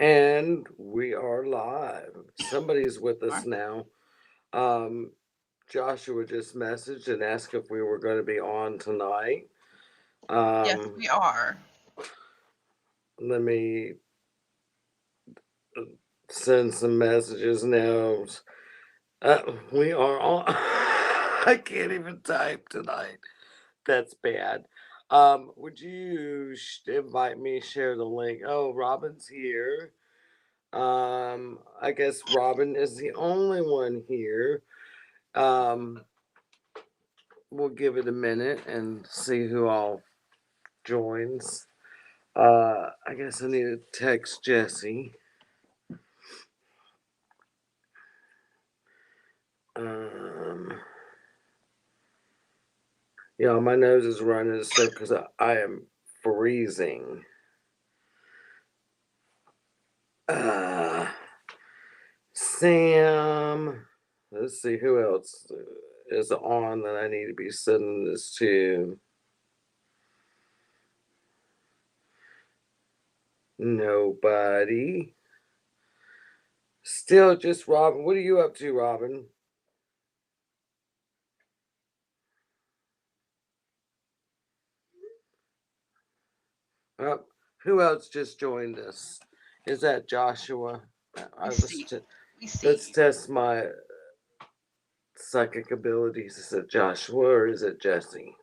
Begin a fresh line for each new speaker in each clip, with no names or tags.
And we are live. Somebody's with
Are.
us now. Um, Joshua just messaged and asked if we were going to be on tonight.
Yes,
Um,
we are.
Let me send some messages now. We are on. I can't even type tonight. That's bad. Would you invite me, share the link? Oh, Robin's here. I guess Robin is the only one here. Um, we'll give it a minute and see who all joins. I guess I need to text Jesse. Um, yeah, my nose is running and stuff because I am freezing. Uh, Sam. Let's see who else is on that I need to be sending this to. Nobody. Still just Robin. What are you up to, Robin? Oh, who else just joined us? Is that Joshua?
We
I was.
see. We see
Let's
you.
test my psychic abilities. Is it Joshua or is it Jesse?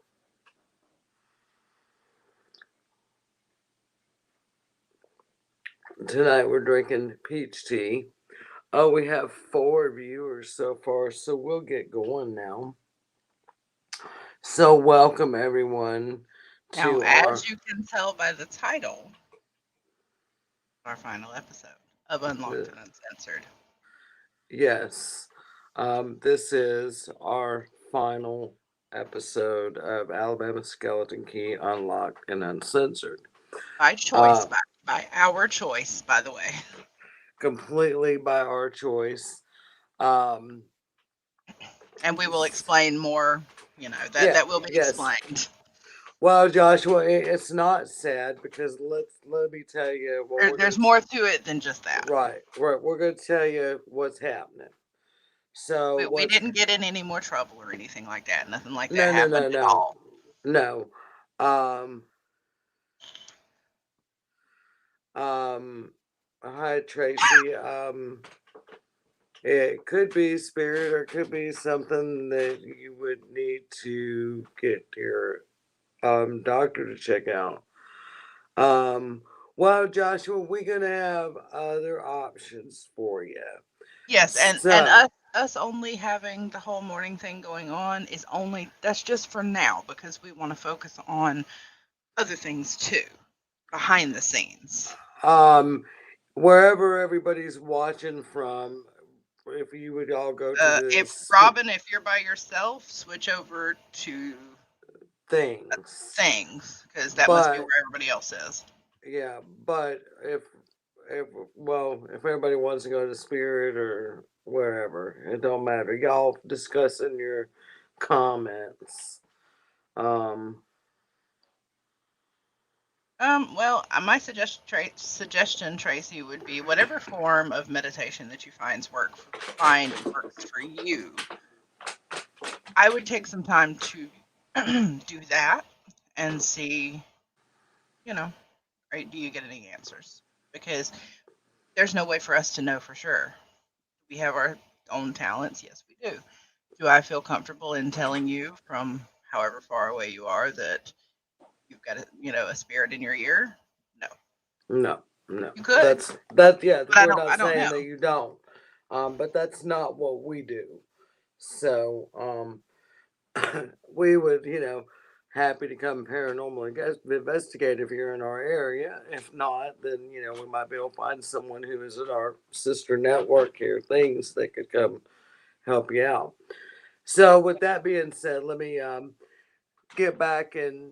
Tonight we're drinking peach tea. Oh, we have 4 viewers so far, so we'll get going now. So welcome everyone
Now,
to our
as you can tell by the title, our final episode of Unlocked
uh,
and Uncensored.
yes. This is our final episode of Alabama Skeleton Key Unlocked and Uncensored.
By choice,
Uh,
by our choice, by the way.
Completely by our choice. Um,
And we will explain more, that,
yeah,
that will be
yes.
explained.
Well, Joshua, it's not sad because let me tell you what we're
There's
gonna.
more to it than just that.
Right. We're gonna tell you what's happening. So
We
what's
didn't get in any more trouble or anything like that. Nothing like that
no no
happened
no
at
no
all.
no. Um Hi Tracy. It could be spirit or it could be something that you would need to get your doctor to check out. Um well, Joshua, we're gonna have other options for you.
Yes, and
So
us only having the whole morning thing going on is only that's just for now because we want to focus on other things too behind the scenes.
um wherever everybody's watching from, if you would all go to
If
this
Robin, if you're by yourself, switch over to
things.
things because that must be
But
where everybody else is.
yeah, but if well, if everybody wants to go to Spirit or wherever, it don't matter. Y'all discuss in your comments. Um,
Well, my suggestion, Tracy, would be whatever form of meditation that you find works for you. I would take some time to do that and see, you know, right, do you get any answers? Because there's no way for us to know for sure. We have our own talents. Yes, we do. Do I feel comfortable in telling you from however far away you are that you've got a spirit in your ear? No.
no, no.
You could,
That's that. Yeah,
but
we're
I
not
don't know.
saying that you don't. But that's not what we do. So, we would, happy to come paranormal investigate if you're in our area. If not, then we might be able to find someone who is in our sister network here, things that could come help you out. So, with that being said, let me get back and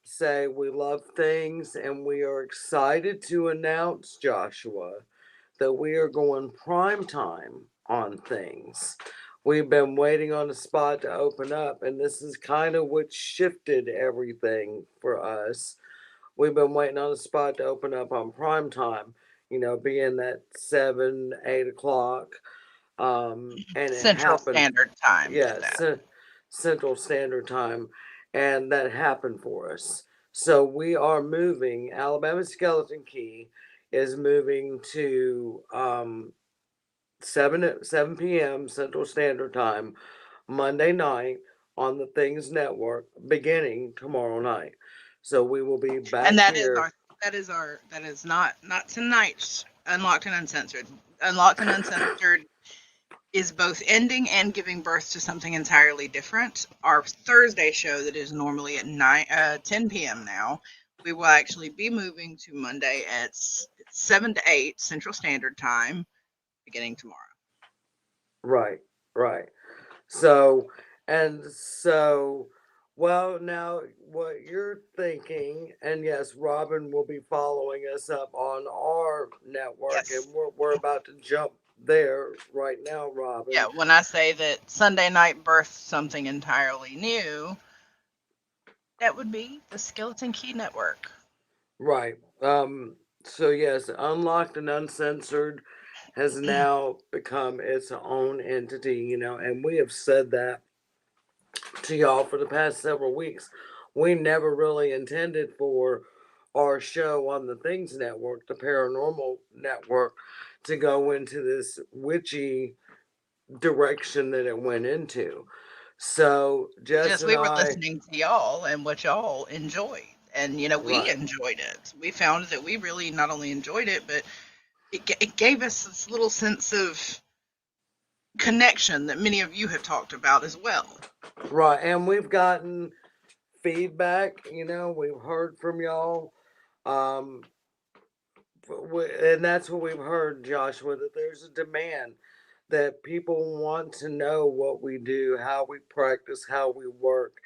say we love things, and we are excited to announce, Joshua, that we are going prime time on things. We've been waiting on a spot to open up, and this is kind of what shifted everything for us. We've been waiting on a spot to open up on prime time. being at 7, 8 o'clock. And it
Central
happened,
Standard Time at
yeah,
that.
Central Standard Time, and that happened for us. So we are moving. Alabama Skeleton Key is moving to 7 p.m. Central Standard Time Monday night on the Things Network, beginning tomorrow night. So we will be
And
back here.
that is not tonight's Unlocked and Uncensored. Unlocked and Uncensored is both ending and giving birth to something entirely different. Our Thursday show that is normally at 10 p.m. now, we will actually be moving to Monday at 7 to 8 Central Standard Time, beginning tomorrow.
Right, right. So, and so, well, now what you're thinking, and yes, Robin will be following us up on our network, and
Yes.
we're about to jump there right now, Robin.
Yeah, when I say that Sunday night birthed something entirely new, that would be the Skeleton Key Network.
Right. So yes, Unlocked and Uncensored has now become its own entity, and we have said that to y'all for the past several weeks. We never really intended for our show on the Things Network, the Paranormal Network, to go into this witchy direction that it went into. So Jess
Just
and
we were
I,
listening to y'all and what y'all enjoyed. And, we
right,
enjoyed it. We found that we really not only enjoyed it, but it gave us this little sense of connection that many of you have talked about as well.
right, and we've gotten feedback. We've heard from y'all. Um, and that's what we've heard, Joshua, that there's a demand that people want to know what we do, how we practice, how we work.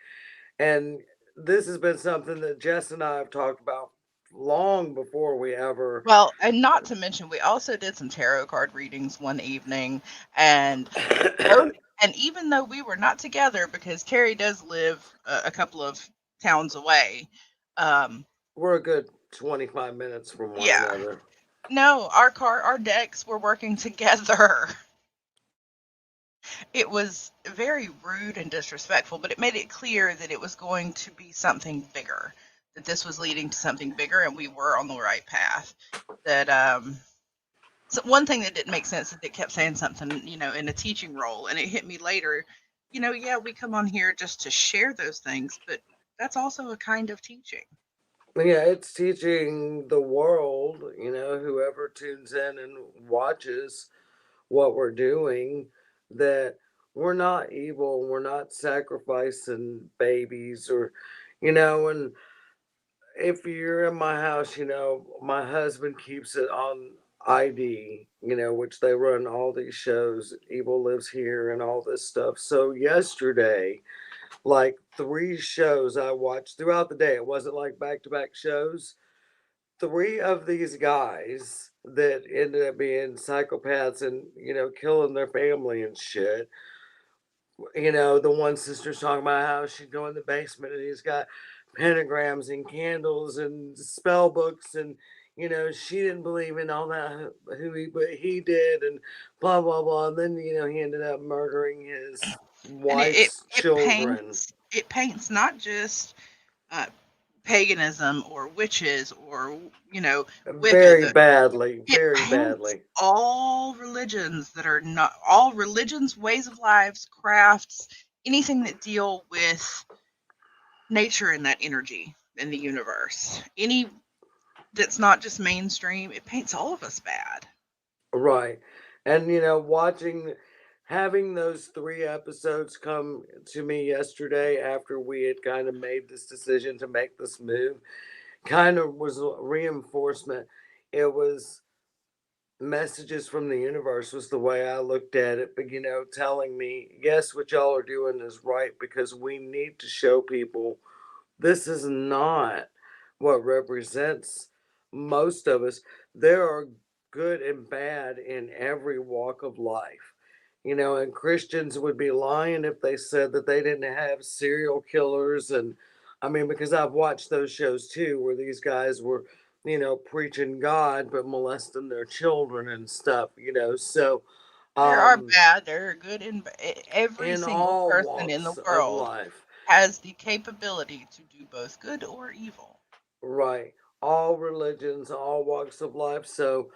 And this has been something that Jess and I have talked about long before we ever.
Well, and not to mention, we also did some tarot card readings one evening, and both, and even though we were not together because Terry does live a couple of towns away, um,
We're a good 25 minutes from one
yeah,
another.
no, our decks were working together. It was very rude and disrespectful, but it made it clear that it was going to be something bigger, that this was leading to something bigger, and we were on the right path. That so one thing that didn't make sense is it kept saying something, in a teaching role, and it hit me later. Yeah, we come on here just to share those things, but that's also a kind of teaching.
Yeah, it's teaching the world, whoever tunes in and watches what we're doing, that we're not evil, we're not sacrificing babies and if you're in my house, my husband keeps it on ID, which they run all these shows, Evil Lives Here and all this stuff. So yesterday, like 3 shows I watched throughout the day, it wasn't like back to back shows. 3 of these guys that ended up being psychopaths and, killing their family and shit. The one sister's talking about how she'd go in the basement and he's got pentagrams and candles and spell books and she didn't believe in all that who he but he did and blah blah blah and then he ended up murdering his
And
wife's children
it paints not just uh, paganism or witches or Wicca.
very badly,
It
very
paints
badly.
all religions that are not all religions, ways of lives, crafts, anything that deal with nature and that energy in the universe. Any that's not just mainstream, it paints all of us bad.
Right. And having those 3 episodes come to me yesterday after we had kind of made this decision to make this move kind of was a reinforcement. It was messages from the universe was the way I looked at it, but telling me, yes, what y'all are doing is right because we need to show people this is not what represents most of us. There are good and bad in every walk of life. And Christians would be lying if they said that they didn't have serial killers. And I mean, because I've watched those shows too, where these guys were preaching God but molesting their children and stuff. So
There are
um,
bad, there are good, and every
in
single
all
person in the
walks of
world
life.
has the capability to do both good or evil.
Right. All religions, all walks of life. So,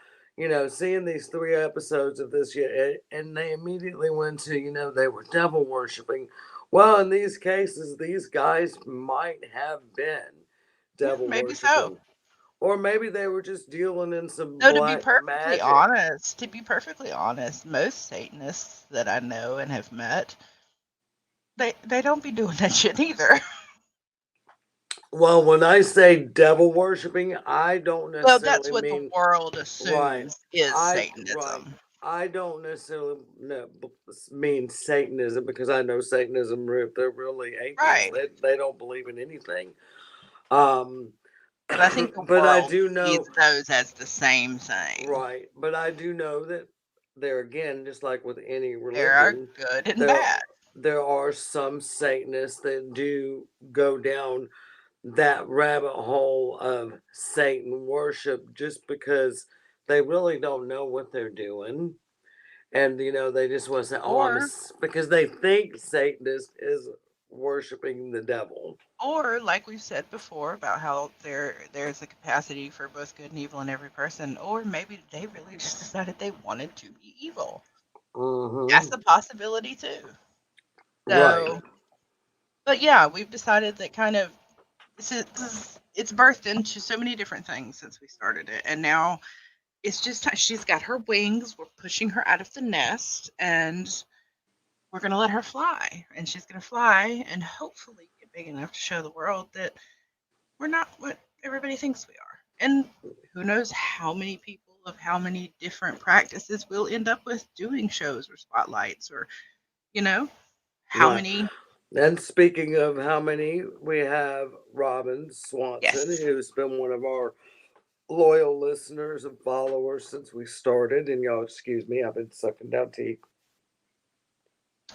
seeing these 3 episodes of this year, and they immediately went to, they were devil worshiping. Well, in these cases, these guys might have been
Yeah,
devil
maybe so.
worshiping. Or maybe they were just dealing in some
No,
black magic.
to be perfectly honest, most Satanists that I know and have met, they don't be doing that shit either.
Well, when I say devil worshiping, I don't
Well, that's
necessarily
what the
mean
world
right.
assumes is
Right.
Satanism.
I don't necessarily mean Satanism because I know Satanism, they're really atheists.
Right.
They don't believe in anything. Um,
But I think the
but I
world
do
sees
know,
those as the same thing.
right. But I do know that there again, just like with any
There are
religion,
good and
there
bad.
there are some Satanists that do go down that rabbit hole of Satan worship just because they really don't know what they're doing. And they just want to say, "Oh,
Or
because they think Satan is worshiping the devil."
or like we've said before about how there's a capacity for both good and evil in every person, or maybe they really just decided they wanted to be evil. That's
Hmm.
a possibility too.
Right.
So, but yeah, we've decided that kind of it's birthed into so many different things since we started it, and now it's just she's got her wings. We're pushing her out of the nest, and we're gonna let her fly, and she's gonna fly, and hopefully get big enough to show the world that we're not what everybody thinks we are. And who knows how many people of how many different practices we'll end up with doing shows or spotlights or you know how
Right.
many.
And speaking of how many, we have Robin Swanson,
Yes,
who's been one of our loyal listeners and followers since we started. And y'all, excuse me, I've been sucking down tea.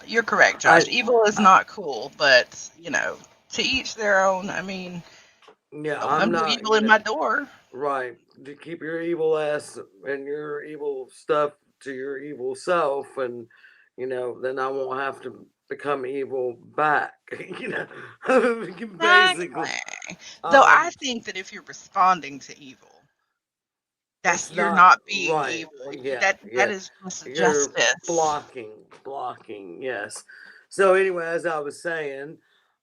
you're correct,
I,
Josh. Evil is
I
not cool, but to each their own. I mean,
yeah,
don't
I'm
come do
not,
evil in my door.
right. To keep your evil ass and your evil stuff to your evil self, and then I won't have to become evil back. Basically.
Exactly. Though I
Um,
think that if you're responding to evil, that's
it's
you're
not
not being
right.
evil.
Yeah,
That
yeah.
is just
You're
justice.
blocking. Yes. So anyway, as I was saying,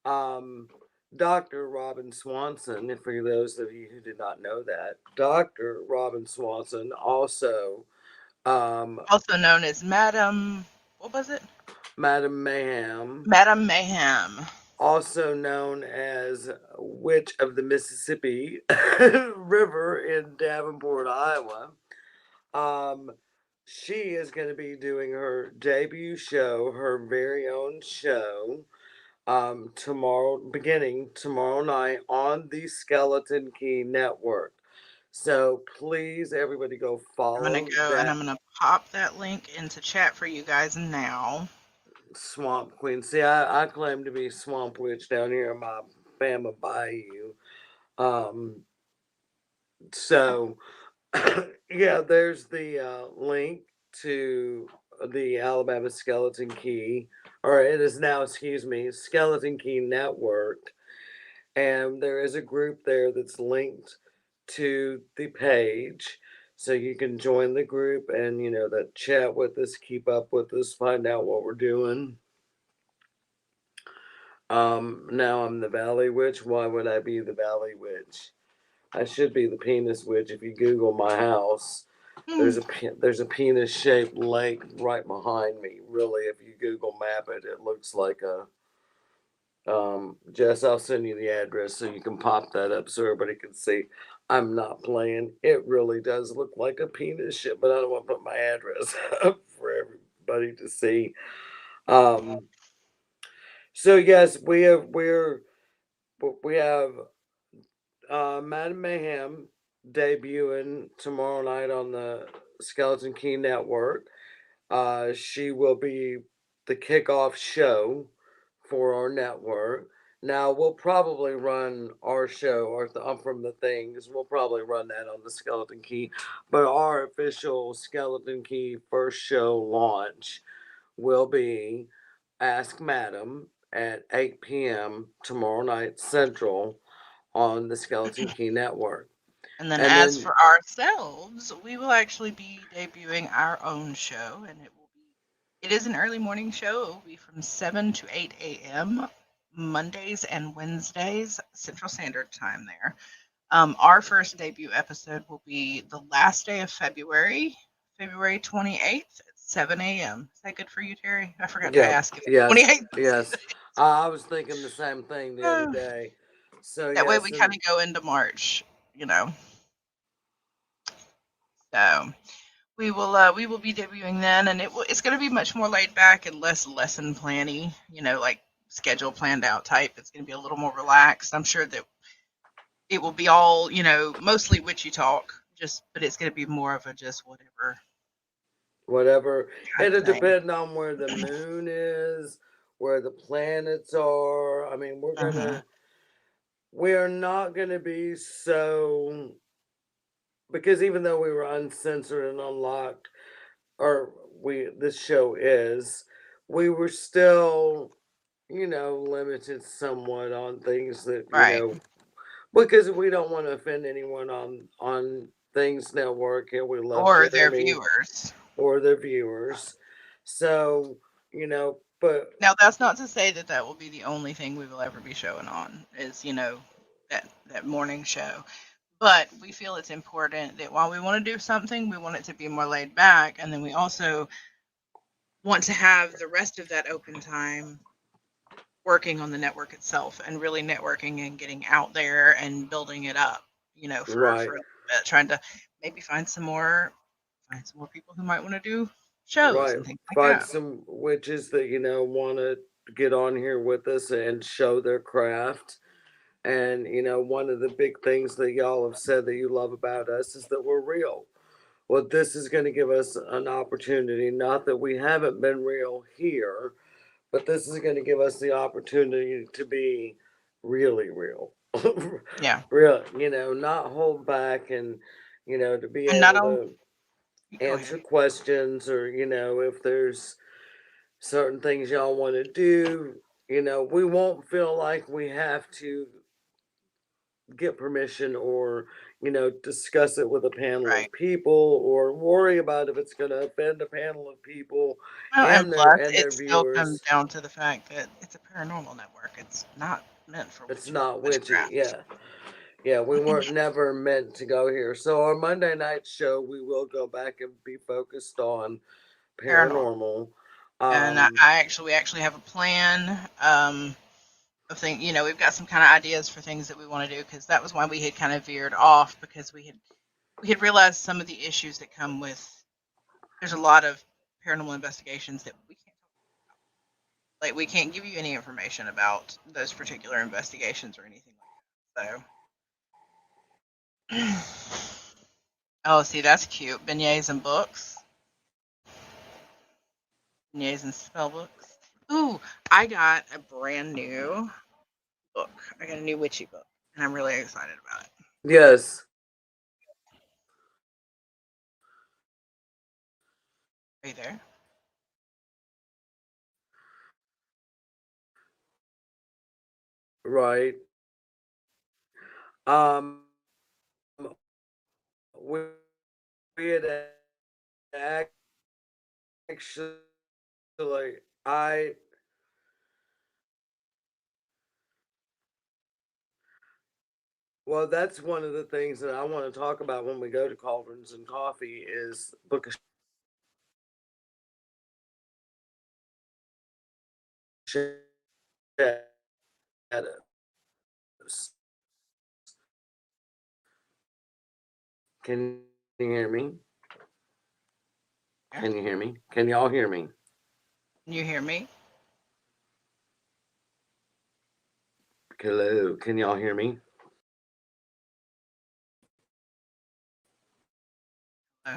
um, Dr. Robin Swanson, and for those of you who did not know that, Dr. Robin Swanson also, um,
Also known as Madam, what was it?
Madam Mayhem,
Madam Mayhem.
also known as Witch of the Mississippi River in Davenport, Iowa. Um, she is going to be doing her debut show, her very own show, beginning tomorrow night on the Skeleton Key Network. So please, everybody, go
I'm gonna
follow
go and
that
I'm gonna pop that link into chat for you guys now.
Swamp Queen. See, I claim to be Swamp Witch down here in my Bama Bayou. Um, so yeah, there's the link to the Alabama Skeleton Key, or it is now, excuse me, Skeleton Key Network. And there is a group there that's linked to the page. So you can join the group and, that chat with us, keep up with us, find out what we're doing. Now I'm the Valley Witch. Why would I be the Valley Witch? I should be the Penis Witch. If you Google my house,
Hmm.
there's a penis shaped lake right behind me. Really, if you Google map it, it looks like a Jess. I'll send you the address so you can pop that up so everybody can see. I'm not playing. It really does look like a penis ship, but I don't want to put my address up for everybody to see. Um, so yes, we have Madam Mayhem debuting tomorrow night on the Skeleton Key Network. She will be the kickoff show for our network. Now we'll probably run our show, or I'm from the things. We'll probably run that on the Skeleton Key, but our official Skeleton Key first show launch will be Ask Madam at 8 p.m. tomorrow night Central on the Skeleton Key Network.
And then
And
as
then,
for ourselves, we will actually be debuting our own show, and it is an early morning show. It will be from 7 to 8 a.m. Mondays and Wednesdays, Central Standard Time there. Our first debut episode will be the last day of February, February 28th at 7 a.m. Is that good for you, Terry? I forgot to
yeah,
ask if
yes,
28th.
yes. I was thinking the same thing the other day. So,
That way we
yes,
kind
and
of go into March, you know. So we will be debuting then, and it's going to be much more laid back and less lesson planning, like schedule planned out type. It's going to be a little more relaxed. I'm sure that it will be all, mostly witchy talk, but it's going to be more of a just
whatever.
kind
It'll
of thing.
depend on where the moon is, where the planets are. I mean,
Uh-huh.
we are not gonna be so, because even though we were uncensored and unlocked, or this show is, we were still, limited somewhat on things that,
Right.
because we don't want to offend anyone on Things Network, and we love
Or their
Jeremy
viewers.
or their viewers. So, but
Now, that's not to say that that will be the only thing we will ever be showing on, is, that morning show. But we feel it's important that while we want to do something, we want it to be more laid back. And then we also want to have the rest of that open time working on the network itself and really networking and getting out there and building it up, for
right,
a little bit, trying to maybe find some more people who might want to do shows
right.
and things like
Find
that.
some witches that want to get on here with us and show their craft. And one of the big things that y'all have said that you love about us is that we're real. Well, this is going to give us an opportunity. Not that we haven't been real here, but this is going to give us the opportunity to be really real.
Yeah.
Real, not hold back, and to be
And not
able
only,
to
go
answer
ahead.
questions, or if there's certain things y'all want to do, we won't feel like we have to get permission, or discuss it with a panel
Right.
of people, or worry about if it's going to offend a panel of people
Well, and
and their
plus,
and
it
their
still comes
viewers.
down to the fact that it's a paranormal network. It's not meant for
It's not witchy.
witchcraft.
Yeah. Yeah, we weren't never meant to go here. So our Monday night show, we will go back and be focused on
Paranormal.
paranormal.
And
Um,
we actually have a plan, of thing. We've got some kind of ideas for things that we want to do, because that was why we had kind of veered off, because we had realized some of the issues that come with. There's a lot of paranormal investigations that we can't give you any information about those particular investigations or anything like that. So, oh, see, that's cute. Beignets and books, beignets and spell books. Ooh, I got a brand new book. I got a new witchy book, and I'm really excited about it.
yes,
Are you there?
right. Um, we, we had actually, I, well, that's one of the things that I want to talk about when we go to Cauldrons and Coffee is Book of Shadows. Can you hear me?
Yeah.
Can you hear me? Can y'all hear me?
Can you hear me?
Hello, can y'all hear me?
No.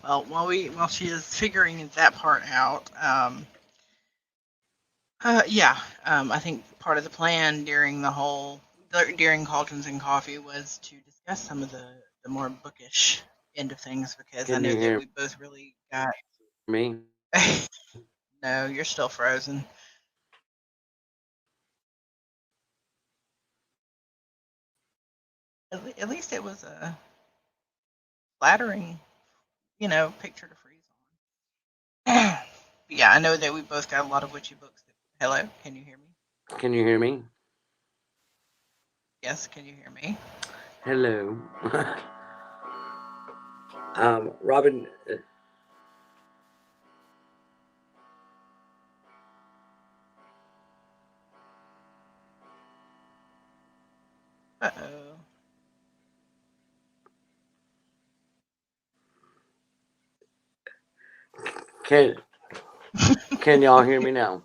Well, while she is figuring that part out, yeah, I think part of the plan during Cauldrons and Coffee was to discuss some of the more bookish end of things because I
Can
know
you
that
hear
we both really got.
me?
No, you're still frozen. At least it was a flattering, picture to freeze on. Yeah, I know that we both got a lot of witchy books. Hello, can you hear me?
Can you hear me?
Yes, can you hear me?
Hello. Robin,
Uh oh.
can can y'all hear me now?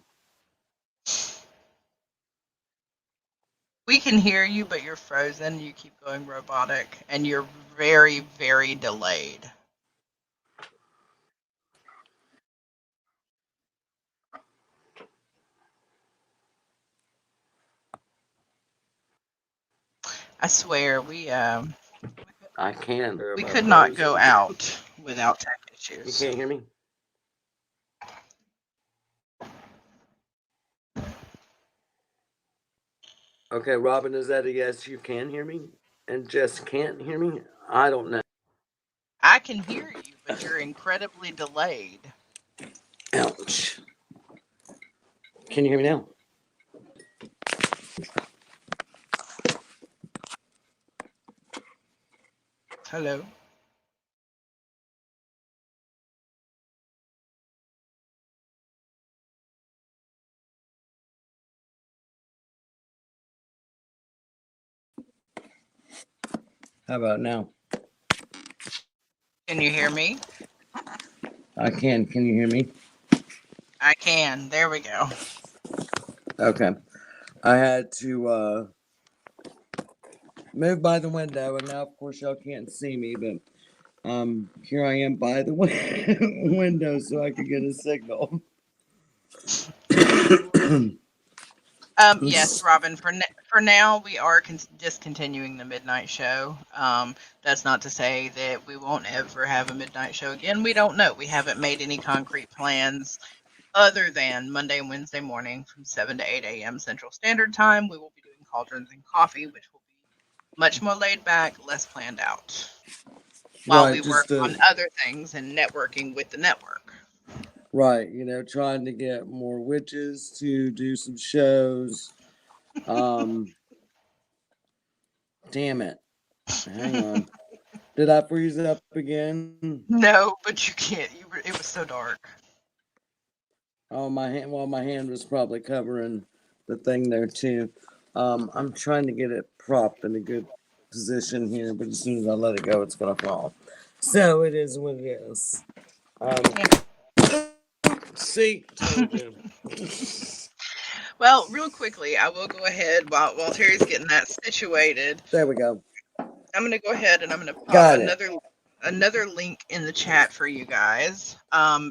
We can hear you, but you're frozen. You keep going robotic, and you're very, very delayed. I swear,
I can.
we
Am I
could not go
frozen?
out without tech
You
issues.
can't hear me? Okay, Robin, is that a yes? You can hear me? And Jess can't hear me? I don't know.
I can hear you, but you're incredibly delayed.
Ouch. Can you hear me now?
Hello.
How about now?
Can you hear me?
I can. Can you hear me?
I can. There we go.
Okay. I had to move by the window, and now, of course, y'all can't see me, but here I am by the window so I could get a signal.
Yes, Robin. For now, we are discontinuing the midnight show. That's not to say that we won't ever have a midnight show again. We don't know. We haven't made any concrete plans other than Monday and Wednesday morning from 7 to 8 a.m. Central Standard Time. We will be doing Cauldrons and Coffee, which will be much more laid back, less planned out, while
Right,
we work
just to
on other things and networking with the network.
right, trying to get more witches to do some shows. Um, damn it. Hang on. Did I freeze up again?
No, but you can't. It was so dark.
Oh, my hand. Well, my hand was probably covering the thing there too. I'm trying to get it propped in a good position here, but as soon as I let it go, it's gonna fall. So it is what it is. Um,
Yeah.
see, told you.
Well, real quickly, I will go ahead while Terry's getting that situated.
There we go.
I'm gonna go ahead and I'm gonna pop
Got it.
another link in the chat for you guys.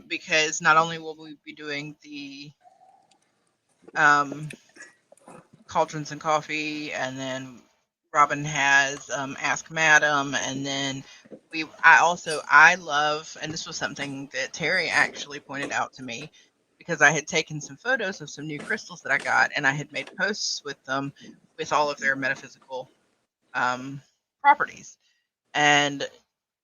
Because not only will we be doing the um Cauldrons and Coffee, and then Robin has Ask Madam, and then I love, and this was something that Terry actually pointed out to me because I had taken some photos of some new crystals that I got, and I had made posts with them with all of their metaphysical um, properties, and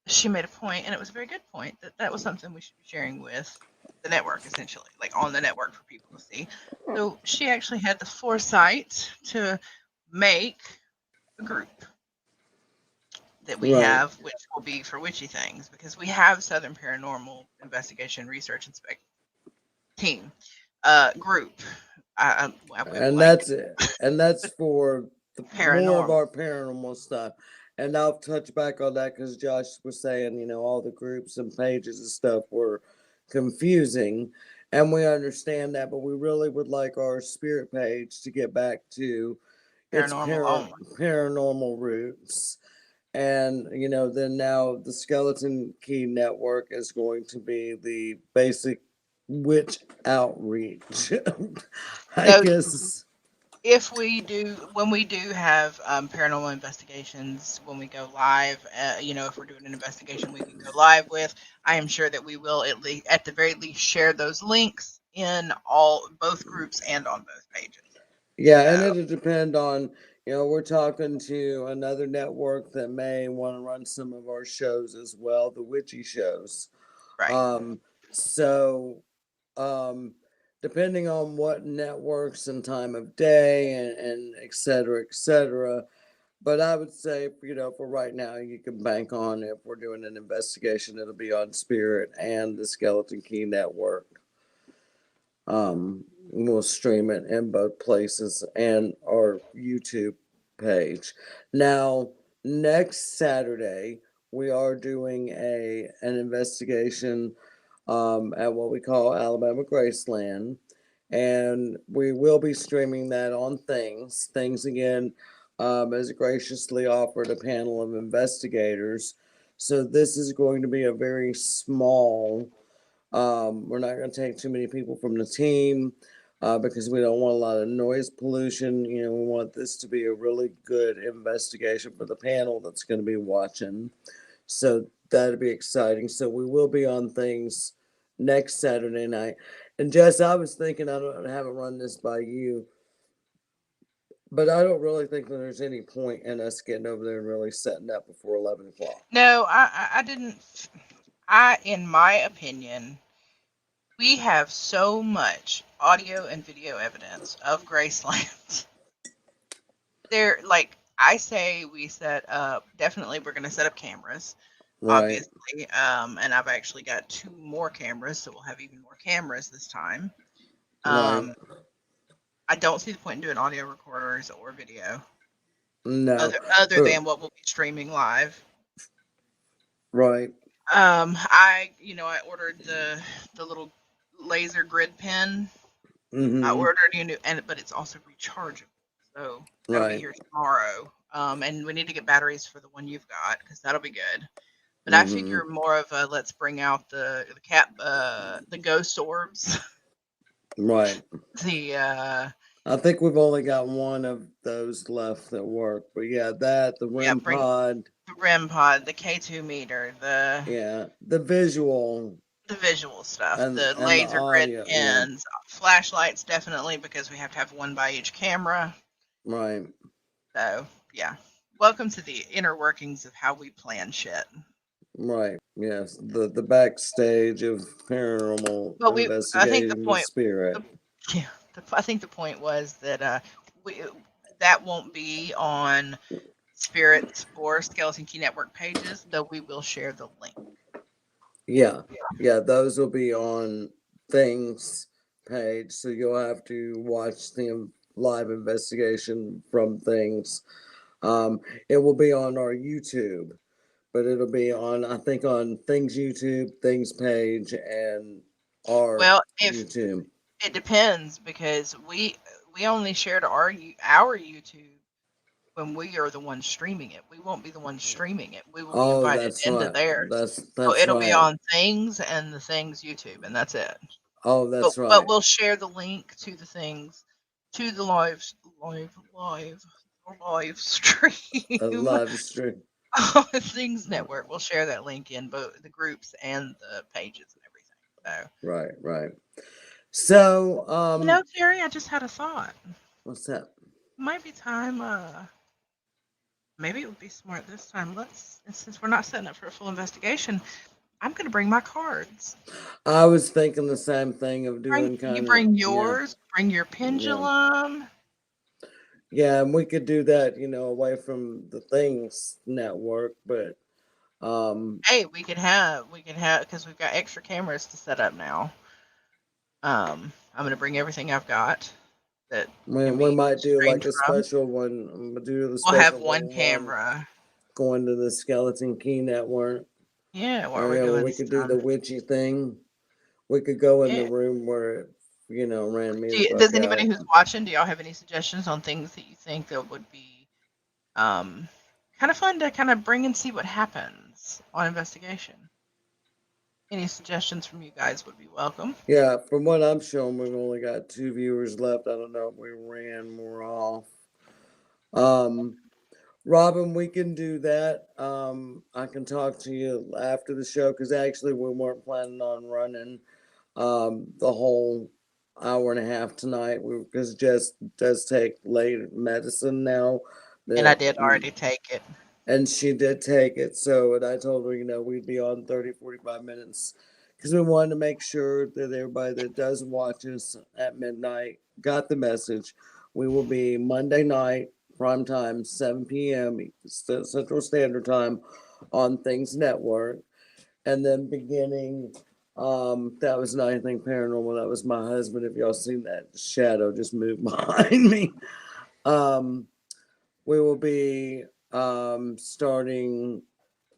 she made a point, and it was a very good point, that that was something we should be sharing with the network, essentially, like on the network for people to see. So she actually had the foresight to make a group that we
Right.
have, which will be for witchy things, because we have Southern Paranormal Investigation Research Inspect team group. We would
And
like
that's it. And that's for more of
paranormal.
our paranormal stuff. And I'll touch back on that because Josh was saying, all the groups and pages and stuff were confusing. And we understand that, but we really would like our spirit page to get back to its
Paranormal only.
paranormal roots. And then now the Skeleton Key Network is going to be the basic witch outreach. I
So
guess.
if we do, when we do have paranormal investigations, when we go live, if we're doing an investigation we can go live with, I am sure that we will at the very least share those links in all both groups and on both pages.
Yeah,
So
and it'll depend on, we're talking to another network that may want to run some of our shows as well, the witchy shows.
right.
Um, so, um, depending on what networks and time of day and et cetera, et cetera. But I would say, for right now, you can bank on if we're doing an investigation, it'll be on Spirit and the Skeleton Key Network. We'll stream it in both places and our YouTube page. Now, next Saturday, we are doing an investigation at what we call Alabama Graceland, and we will be streaming that on Things. Things again has graciously offered a panel of investigators. So this is going to be a very small. We're not going to take too many people from the team because we don't want a lot of noise pollution. We want this to be a really good investigation for the panel that's going to be watching. So that'd be exciting. So we will be on Things next Saturday night. And Jess, I was thinking, I haven't run this by you, but I don't really think that there's any point in us getting over there and really setting up before 11 o'clock.
No, I didn't. In my opinion, we have so much audio and video evidence of Graceland. There, like I say, we set up. Definitely, we're going to set up cameras,
Right,
obviously. And I've actually got 2 more cameras, so we'll have even more cameras this time.
right.
Um, I don't see the point in doing audio recorders or video,
No,
other
but
than what we'll be streaming live.
right.
I ordered the little laser grid pen. I
Mm-hmm.
ordered a new, but it's also rechargeable, so that'll be
Right.
here tomorrow. And we need to get batteries for the one you've got because that'll be good. But I
Mm-hmm.
figure more of a let's bring out the cat the ghost orbs.
Right.
the
I think we've only got one of those left that work. But yeah, that, the
Yeah,
REM
bring
pod,
the REM pod, the K2 meter,
yeah, the visual
the visual stuff, the
and the
laser grid
audio, yeah.
pens, flashlights definitely because we have to have one by each camera.
Right.
So yeah, welcome to the inner workings of how we plan shit.
Right. Yes. The backstage of paranormal
But I think the
investigating with
point,
spirit.
the, yeah, I think the point was that we that won't be on Spirits or Skeleton Key Network pages, though we will share the link.
Yeah. Yeah. Those will be on Things page. So you'll have to watch the live investigation from Things. Um, it will be on our YouTube, but it'll be on, I think, on Things YouTube, Things page, and our
Well, if
YouTube.
it depends because we only shared our YouTube when we are the ones streaming it. We won't be the ones streaming it. We will be
Oh,
invited
that's
into
right.
theirs. So
That's
it'll be
right.
on Things and the Things YouTube, and that's it.
Oh,
But
that's right.
we'll share the link to the things to the live live
A
stream
live stream.
on Things Network. We'll share that link in both the groups and the pages and everything. So
Right, right. So,
Terry, I just had a thought.
what's that?
Might be time. Maybe it would be smart this time. Since we're not setting up for a full investigation, I'm gonna bring my cards.
I was thinking the same thing of doing
You
kind of,
bring
yeah,
yours. Bring your
yeah.
pendulum.
Yeah, and we could do that, away from the Things network, but
Hey, we could have because we've got extra cameras to set up now. I'm gonna bring everything I've got that can
we
be
might do like
streamed
a
from.
special one, do the
We'll have
special
one
one
camera.
going to the Skeleton Key network.
Yeah, while
Or
we're
yeah, well,
doing
we
this
could do the
time.
witchy thing. We could go in the
Yeah.
room where it, ran me the fuck
Does
out.
anybody who's watching, do y'all have any suggestions on things that you think that would be um kind of fun to kind of bring and see what happens on investigation. Any suggestions from you guys would be welcome.
Yeah, from what I'm showing, we've only got 2 viewers left. I don't know if we ran more off. Um, Robin, we can do that. I can talk to you after the show because actually we weren't planning on running the whole hour and a half tonight. Because Jess does take late medicine now.
And I
That
did already take it.
and she did take it. So, and I told her, we'd be on 30, 45 minutes because we wanted to make sure that everybody that does watch us at midnight got the message. We will be Monday night, prime time, 7 p.m. Central Standard Time on Things Network. And then beginning, that was not anything paranormal. That was my husband. If y'all seen that shadow just move behind me. Um, we will be starting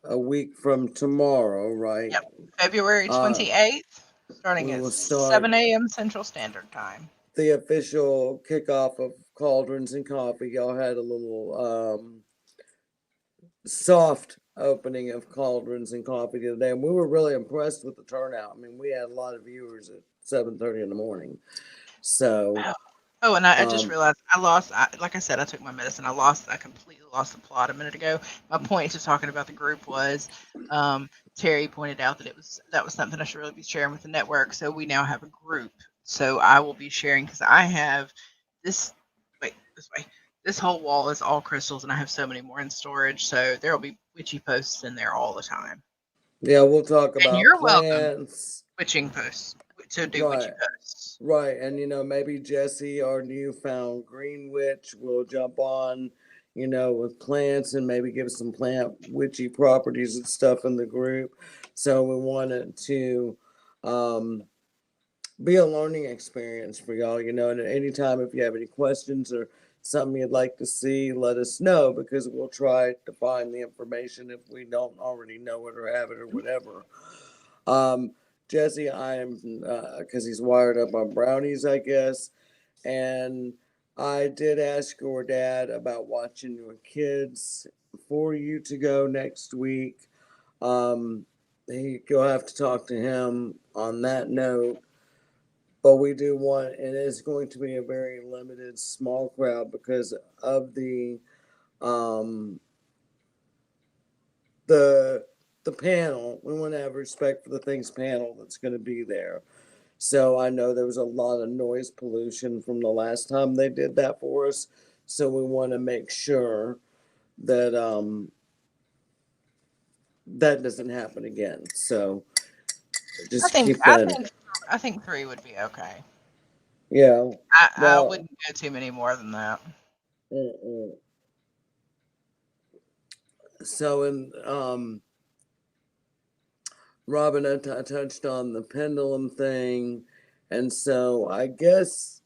a week from tomorrow, right?
Yep. February
Uh,
28th, starting
we
at
will start
7 a.m. Central Standard Time.
the official kickoff of Cauldrons and Coffee. Y'all had a little soft opening of Cauldrons and Coffee the other day, and we were really impressed with the turnout. I mean, we had a lot of viewers at 7:30 in the morning. So,
Oh, and I just
um,
realized like I said, I took my medicine. I completely lost the plot a minute ago. My point to talking about the group was, Terry pointed out that was something I should really be sharing with the network. So we now have a group. So I will be sharing because I have this. Wait, this way. This whole wall is all crystals, and I have so many more in storage. So there will be witchy posts in there all the time.
yeah, we'll talk
And
about
you're welcome,
plants.
witching posts, to do witchy
Right.
posts.
Right, and maybe Jesse, our newfound green witch, will jump on, with plants and maybe give some plant witchy properties and stuff in the group. So we want it to um, be a learning experience for y'all, and at any time if you have any questions or something you'd like to see, let us know because we'll try to find the information if we don't already know it or have it or whatever. Um, Jesse, I am because he's wired up on brownies, I guess, and I did ask your dad about watching your kids for you to go next week. Um, you'll have to talk to him on that note. But we do want, it is going to be a very limited, small crowd because of um, the the panel. We want to have respect for the things panel that's going to be there. So I know there was a lot of noise pollution from the last time they did that for us. So we want to make sure that that doesn't happen again. So
I
just
think
keep
I
that.
think I think 3 would be okay.
Yeah.
I
Well.
wouldn't go too many more than that.
Mm-mm. So in Robin, I touched on the pendulum thing, and so I guess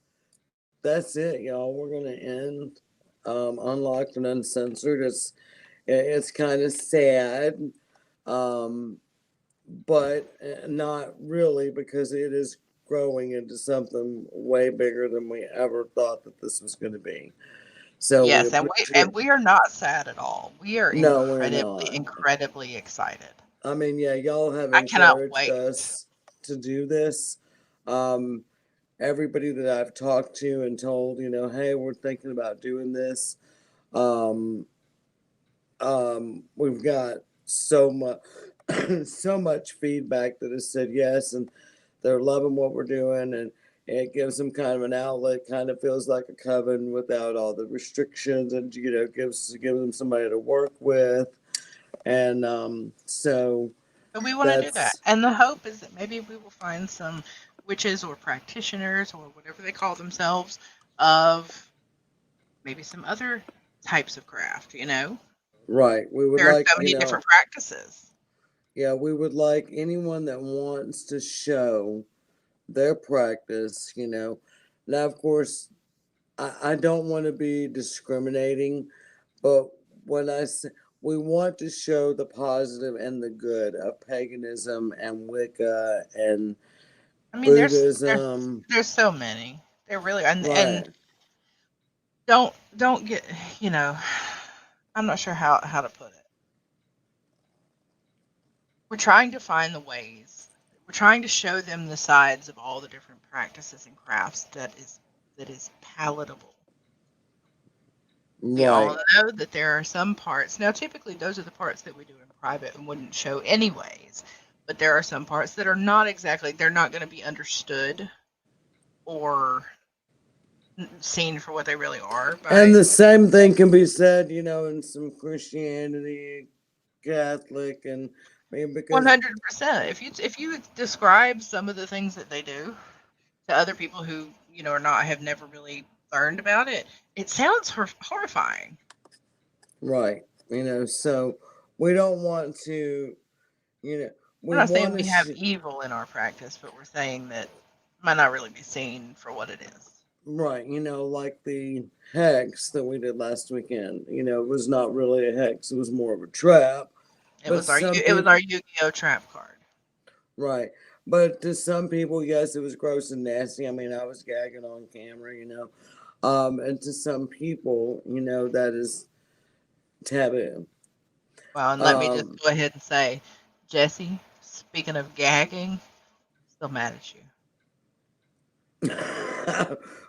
that's it, y'all. We're gonna end unlocked and uncensored. It's kind of sad, um, but not really because it is growing into something way bigger than we ever thought that this was going to be. So we
Yes, and
appreciate.
we are not sad at all. We are
No, we're
incredibly,
not.
incredibly excited.
I mean, yeah, y'all have
I cannot
encouraged
wait.
us to do this. Um, Everybody that I've talked to and told, hey, we're thinking about doing this. Um, we've got so much, so much feedback that has said yes, and they're loving what we're doing, and it gives them kind of an outlet. Kind of feels like a coven without all the restrictions, and gives them somebody to work with, and so
But we want to do that.
that's
And the hope is that maybe we will find some witches or practitioners or whatever they call themselves of maybe some other types of craft, you know?
right. We would
There are
like,
so many different practices.
yeah, we would like anyone that wants to show their practice. Now, of course, I don't want to be discriminating, but when I say we want to show the positive and the good of paganism and Wicca and
I mean, there's
Buddhism,
there's so many. There really and
right?
don't get, you know. I'm not sure how to put it. We're trying to find the ways. We're trying to show them the sides of all the different practices and crafts that is palatable. We all
Right.
know that there are some parts. Now, typically, those are the parts that we do in private and wouldn't show anyways. But there are some parts that are not exactly. They're not going to be understood or seen for what they really are
And
by
the same thing can be said, in some Christianity, Catholic, and I mean, because
100%. If you describe some of the things that they do to other people who are not have never really learned about it, it sounds horrifying.
right, so we don't want to, you know,
We're
we
not saying
want to,
we have evil in our practice, but we're saying that it might not really be seen for what it is.
right, like the hex that we did last weekend. It was not really a hex; it was more of a trap.
It
But
was our
some
it was
people,
our Yu-Gi-Oh trap card.
right. But to some people, yes, it was gross and nasty. I mean, I was gagging on camera, and to some people, that is taboo.
Well, and let me just
Um,
go ahead and say, Jesse, speaking of gagging, still mad at you.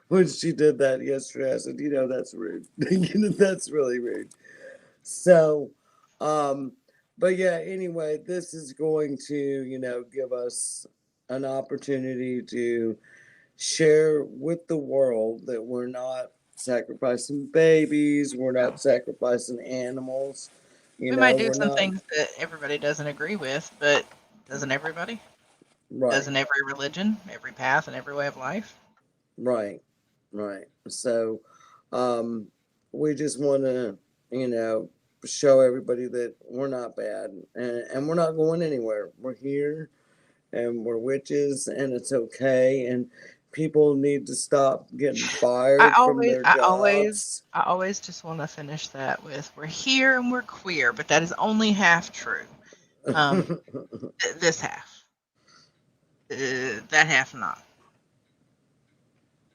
when she did that yesterday, I said, that's rude. That's really rude. So, um, but yeah, anyway, this is going to, give us an opportunity to share with the world that we're not sacrificing babies, we're
No.
not sacrificing animals,
We might do
we're
some
not,
things that everybody doesn't agree with, but doesn't everybody?
right,
Doesn't every religion, every path, and every way of life?
right, right. So, um, we just want to, you know, show everybody that we're not bad and we're not going anywhere. We're here and we're witches and it's okay. And people need to stop getting
I
fired from
always,
their
I always,
jobs.
I always just want to finish that with "We're here and we're queer," but that is only half true. Um, this half, that half not.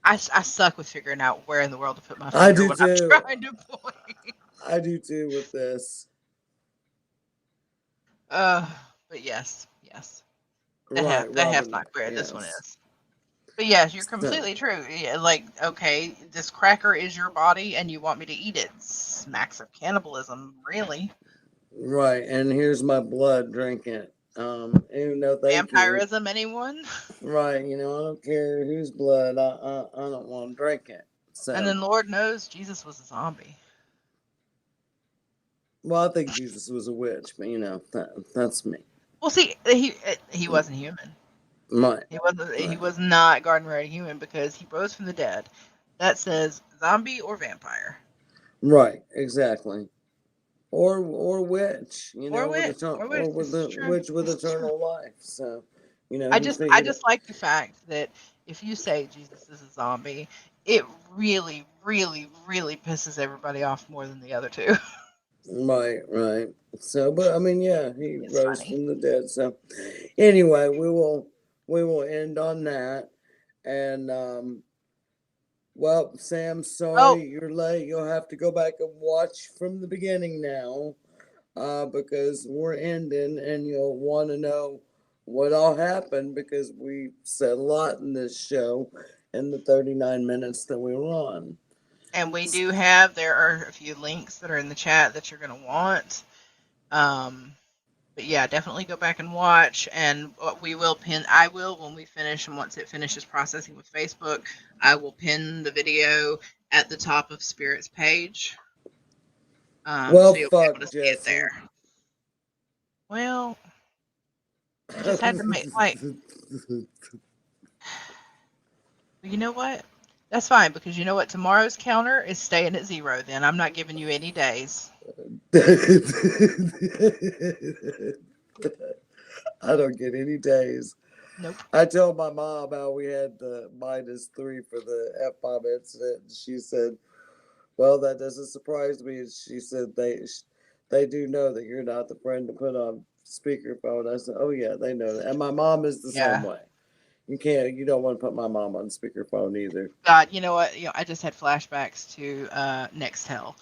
I suck with figuring out where in the world to put my
I
finger
do
when I'm
too.
trying to point.
I do too with this.
Uh, but yes, yes,
Right,
that half's
Robin.
not queer. This one
Yes.
is. But yes, you're
So,
completely true. Yeah, like, okay, this cracker is your body, and you want me to eat it. Smacks of cannibalism, really.
right, and here's my blood. Drink it. No, thank you.
Vampirism, anyone?
Right, I don't care whose blood. I don't want to drink it.
And
So,
then Lord knows Jesus was a zombie.
well, I think Jesus was a witch, but that's me.
Well, see, he wasn't human.
Right,
He
right,
was not garden variety human because he rose from the dead. That says zombie or vampire
right, exactly. Or witch,
or
with
witch
eternal,
or
or
witch.
with
This is
the
true.
witch with
This is true.
eternal life. So,
I
he
just I
figured it.
just like the fact that if you say Jesus is a zombie, it really, really, really pisses everybody off more than the other two.
Right, right. So, but I mean, yeah, he
It's
rose
funny.
from the dead. So, anyway, we will end on that. And well, Sam,
Oh,
sorry you're late. You'll have to go back and watch from the beginning now, because we're ending, and you'll want to know what all happened because we said a lot in this show in the 39 minutes that we were on.
and there are a few links that are in the chat that you're going to want. Um, but yeah, definitely go back and watch. And I will, when we finish, and once it finishes processing with Facebook, I will pin the video at the top of Spirit's page.
Well,
So you'll be able
fuck,
to see it
Jesse.
there. Well, I just had to make, like, you know what? That's fine because you know what? Tomorrow's counter is staying at 0. Then I'm not giving you any days.
I don't get any days.
Nope.
I told my mom how we had the -3 for the F-bomb incident. And she said, "Well, that doesn't surprise me." And she said they do know that you're not the friend to put on speakerphone. I said, "Oh yeah, they know that." And my mom is the same
Yeah.
way. You don't want to put my mom on speakerphone either.
God, you know what? I just had flashbacks to Nextel.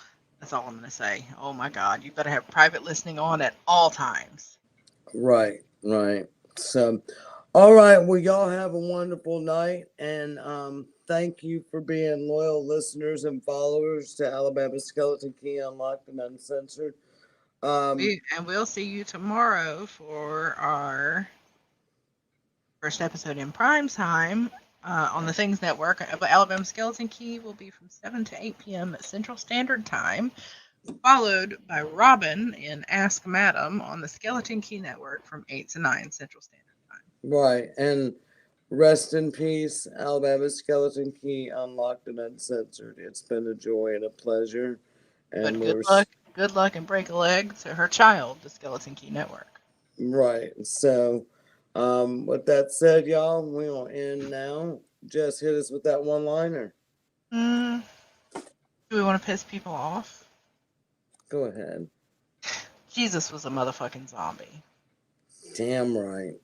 That's all I'm going to say. Oh my God. You better have private listening on at all times.
Right, right. So, all right. Well, y'all have a wonderful night, and thank you for being loyal listeners and followers to Alabama Skeleton Key Unlocked and Uncensored. Um,
And we'll see you tomorrow for our first episode in prime time on the Things Network. Alabama Skeleton Key will be from 7 to 8 p.m. Central Standard Time, followed by Robin in Ask Madam on the Skeleton Key Network from 8 to 9 Central Standard Time.
right, and rest in peace, Alabama Skeleton Key Unlocked and Uncensored. It's been a joy and a pleasure,
But
and we're
good luck, and break a leg to her child, the Skeleton Key Network.
right. So, with that said, y'all, we'll end now. Just hit us with that one liner.
Mm, do we want to piss people off?
Go ahead.
Jesus was a motherfucking zombie.
Damn right.